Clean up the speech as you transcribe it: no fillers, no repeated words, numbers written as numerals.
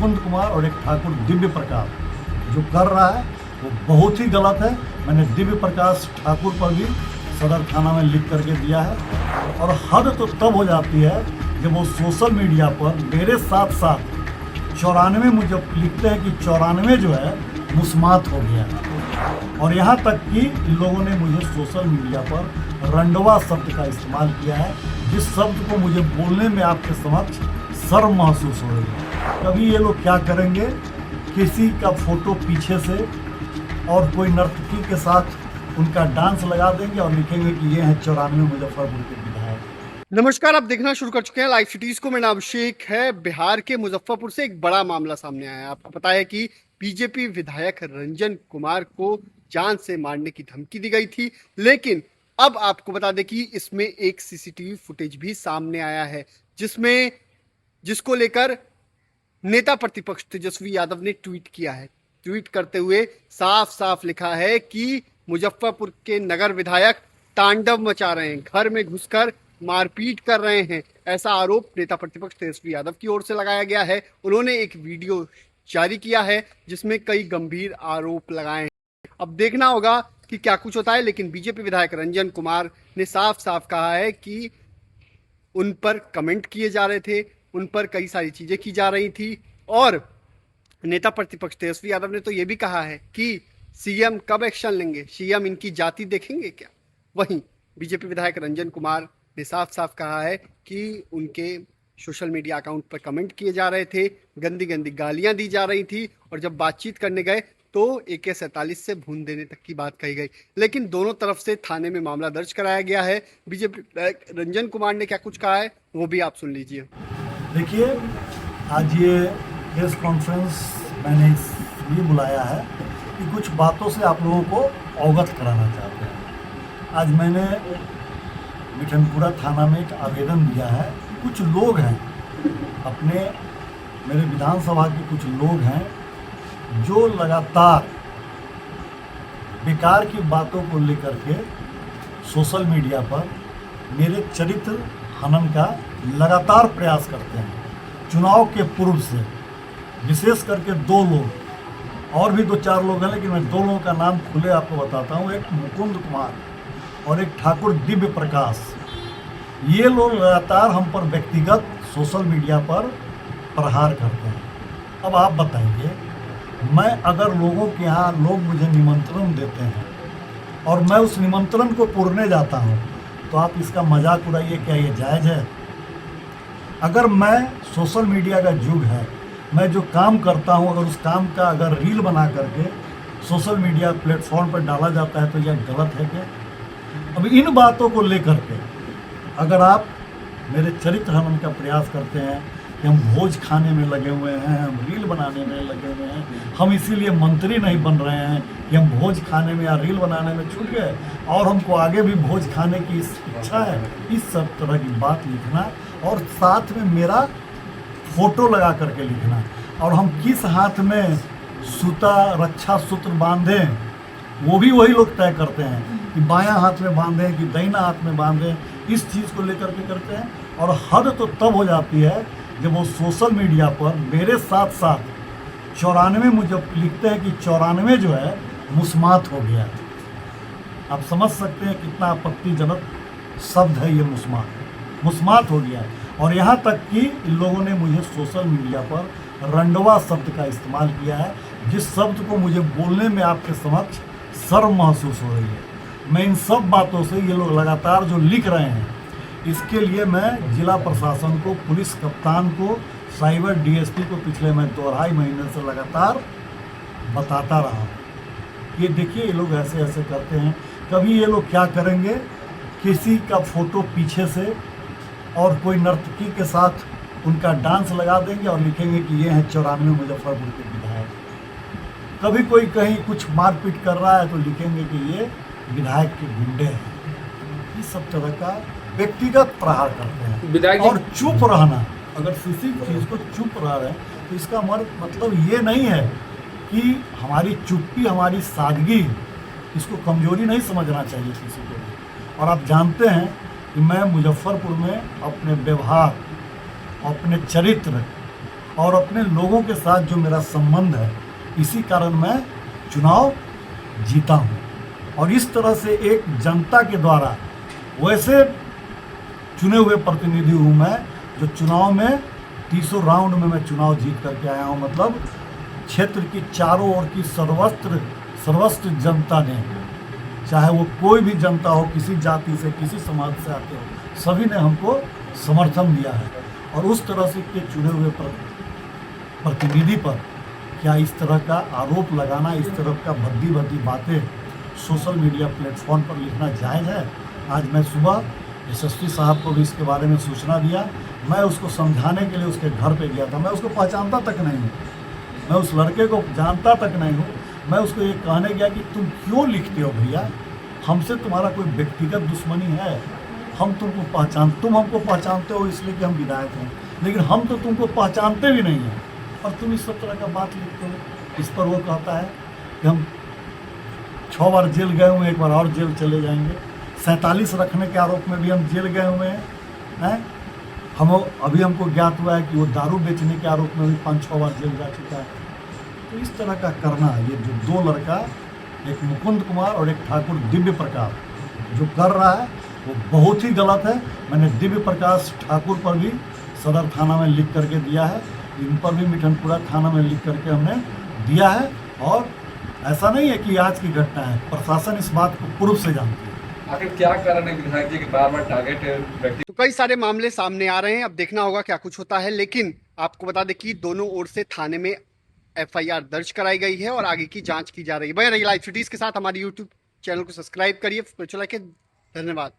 मुकुंद कुमार और एक ठाकुर दिव्य प्रकाश जो कर रहा है वो बहुत ही गलत है। मैंने दिव्य प्रकाश ठाकुर पर भी सदर थाना में लिख करके दिया है। और हद तो तब हो जाती है जब वो सोशल मीडिया पर मेरे साथ साथ 94 मुझे लिखते हैं कि 94 जो है मुस्मात हो गया है। और यहाँ तक कि इन लोगों ने मुझे सोशल मीडिया पर रंडवा शब्द का इस्तेमाल किया है, जिस शब्द को मुझे बोलने में आपके समक्ष शर्म महसूस हो रही है। कभी ये लोग क्या करेंगे, किसी का फोटो पीछे से और कोई नर्तकी के साथ उनका डांस लगा देंगे और लिखेंगे कि ये हैं 94 मुजफ्फरपुर के विधायक। नमस्कार, आप देखना शुरू कर चुके हैं लाइव सिटीज को। मेरा नाम अभिषेक है। बिहार के मुजफ्फरपुर से एक बड़ा मामला सामने आया है। आपको पता है कि बीजेपी विधायक रंजन कुमार को जान से मारने की धमकी दी गई थी, लेकिन अब आपको बता दें कि इसमें एक सीसीटीवी फुटेज भी सामने आया है जिसको लेकर नेता प्रतिपक्ष तेजस्वी यादव ने ट्वीट किया है। ट्वीट करते हुए साफ साफ लिखा है कि मुजफ्फरपुर के नगर विधायक तांडव मचा रहे हैं, घर में घुसकर मारपीट कर रहे हैं। ऐसा आरोप नेता प्रतिपक्ष तेजस्वी यादव की ओर से लगाया गया है। उन्होंने एक वीडियो जारी किया है जिसमें कई गंभीर आरोप लगाए हैं। अब देखना होगा कि क्या कुछ होता है, लेकिन बीजेपी विधायक रंजन कुमार ने साफ साफ कहा है कि उन पर कमेंट किए जा रहे थे, उन पर कई सारी चीजें की जा रही थी। और नेता प्रतिपक्ष तेजस्वी यादव ने तो ये भी कहा है कि सीएम कब एक्शन लेंगे, सीएम इनकी जाति देखेंगे क्या। वहीं बीजेपी विधायक रंजन कुमार ने साफ साफ कहा है कि उनके सोशल मीडिया अकाउंट पर कमेंट किए जा रहे थे, गंदी गंदी गालियां दी जा रही थी, और जब बातचीत करने गए तो AK-47 से भून देने तक की बात कही गई। लेकिन दोनों तरफ से थाने में मामला दर्ज कराया गया है। बीजेपी विधायक रंजन कुमार ने क्या कुछ कहा है वो भी आप सुन लीजिए। देखिए, आज ये प्रेस कॉन्फ्रेंस मैंने इसलिए बुलाया है कि कुछ बातों से आप लोगों को अवगत कराना चाहते हैं। आज मैंने मिठनपुरा थाना में एक आवेदन दिया है। कुछ लोग हैं अपने, मेरे विधानसभा के कुछ लोग हैं जो लगातार बेकार की बातों को लेकर के सोशल मीडिया पर मेरे चरित्र हनन का लगातार प्रयास करते हैं। चुनाव के पूर्व से विशेष करके 2 लोग, और भी 2-4 लोग हैं, लेकिन मैं 2 लोगों का नाम खुले आपको बताता हूँ। एक मुकुंद कुमार और एक ठाकुर दिव्य प्रकाश। ये लोग लगातार हम पर व्यक्तिगत सोशल मीडिया पर प्रहार करते हैं। अब आप बताइए, मैं अगर लोगों के यहाँ लोग मुझे निमंत्रण देते हैं और मैं उस निमंत्रण को पुरने जाता हूँ, तो आप इसका मजाक उड़ाइए, क्या ये जायज़ है? अगर मैं सोशल मीडिया का युग है, मैं जो काम करता हूँ, अगर उस काम का अगर रील बना करके सोशल मीडिया प्लेटफॉर्म पर डाला जाता है तो यह गलत है क्या? अब इन बातों को लेकर के अगर आप मेरे चरित्र हनन का प्रयास करते हैं कि हम भोज खाने में लगे हुए हैं, हम रील बनाने में लगे हुए हैं, हम इसीलिए मंत्री नहीं बन रहे हैं कि हम भोज खाने में या रील बनाने में छूट गए और हमको आगे भी भोज खाने की इच्छा है, इस सब तरह की बात लिखना और साथ में मेरा फोटो लगा करके लिखना, और हम किस हाथ में सूता रक्षा सूत्र बांधें वो भी वही लोग तय करते हैं कि बायां हाथ में बांधें कि दाहिना हाथ में बांधें, इस चीज़ को लेकर के करते हैं। और हद तो तब हो जाती है जब वो सोशल मीडिया पर मेरे साथ साथ 94 मुझे लिखते हैं कि 94 जो है मुस्मात हो गया है। आप समझ सकते हैं कितना आपत्तिजनक शब्द है ये मुस्मात हो गया है। और यहाँ तक कि इन लोगों ने मुझे सोशल मीडिया पर रंडवा शब्द का इस्तेमाल किया है, जिस शब्द को मुझे बोलने में आपके समक्ष शर्म महसूस हो रही है। मैं इन सब बातों से, ये लोग लगातार जो लिख रहे हैं, इसके लिए मैं जिला प्रशासन को, पुलिस कप्तान को, साइबर DSP को पिछले मैं 2-2.5 महीने से लगातार बताता रहा हूँ। ये देखिए, ये लोग ऐसे ऐसे करते हैं। कभी ये लोग क्या करेंगे, किसी का फोटो पीछे से और कोई नर्तकी के साथ उनका डांस लगा देंगे और लिखेंगे कि ये हैं 94 मुजफ्फरपुर के विधायक। कभी कोई कहीं कुछ मारपीट कर रहा है तो लिखेंगे कि ये विधायक के गुंडे हैं। इस सब तरह का व्यक्तिगत प्रहार करते हैं। और चुप रहना, अगर किसी चीज़ को चुप रह रहे हैं तो इसका मतलब ये नहीं है कि हमारी चुप्पी, हमारी सादगी, इसको कमजोरी नहीं समझना चाहिए किसी को भी। और आप जानते हैं कि मैं मुजफ्फरपुर में अपने व्यवहार, अपने चरित्र और अपने लोगों के साथ जो मेरा संबंध है, इसी कारण मैं चुनाव जीता हूँ। और इस तरह से एक जनता के द्वारा वैसे चुने हुए प्रतिनिधि हूँ मैं, जो चुनाव में 30 राउंड में मैं चुनाव जीत करके आया हूँ। मतलब क्षेत्र की चारों ओर की सर्वस्व जनता ने, चाहे वो कोई भी जनता हो, किसी जाति से, किसी समाज से आते हो, सभी ने हमको समर्थन दिया है। और उस तरह से के चुने हुए प्रतिनिधि पर क्या इस तरह का आरोप लगाना, इस तरह का भद्दी बातें सोशल मीडिया प्लेटफॉर्म पर लिखना जायज़ है? आज मैं सुबह एसएसपी साहब को भी इसके बारे में सूचना दिया। मैं उसको समझाने के लिए उसके घर पे गया था। मैं उसको पहचानता तक नहीं हूँ, मैं उस लड़के को जानता तक नहीं हूँ। मैं उसको ये कहने गया कि तुम क्यों लिखते हो भैया, हमसे तुम्हारा कोई व्यक्तिगत दुश्मनी है? हम तुम हमको पहचानते हो इसलिए कि हम विधायक हैं, लेकिन हम तो तुमको पहचानते भी नहीं हैं और तुम इस सब तरह का बात लिखते हो। इस पर वो कहता है कि हम 6 बार जेल गए हुए हैं, एक बार और जेल चले जाएंगे। 47 रखने के आरोप में भी हम जेल गए हुए हैं। अभी हमको ज्ञात हुआ है कि वो दारू बेचने के आरोप में भी 5-6 बार जेल जा चुका है। तो इस तरह का करना, ये जो 2 लड़का, एक मुकुंद कुमार और एक ठाकुर दिव्य प्रकाश, जो कर रहा है वो बहुत ही गलत है। मैंने दिव्य प्रकाश ठाकुर पर भी सदर थाना में लिख करके दिया है, इन पर भी मिठनपुरा थाना में लिख करके हमने दिया है। और ऐसा नहीं है कि आज की घटना है, प्रशासन इस बात को पूर्व से जानती है। आखिर क्या कारण है विधायक जी कि बार-बार टारगेट व्यक्ति? तो कई सारे मामले सामने आ रहे हैं, अब देखना होगा क्या कुछ होता है। लेकिन आपको बता दें कि दोनों ओर से थाने में एफआईआर दर्ज कराई गई है और आगे की जांच की जा रही है। बने रहिए लाइव सिटीज के साथ, हमारी यूट्यूब चैनल को सब्सक्राइब करिए। धन्यवाद।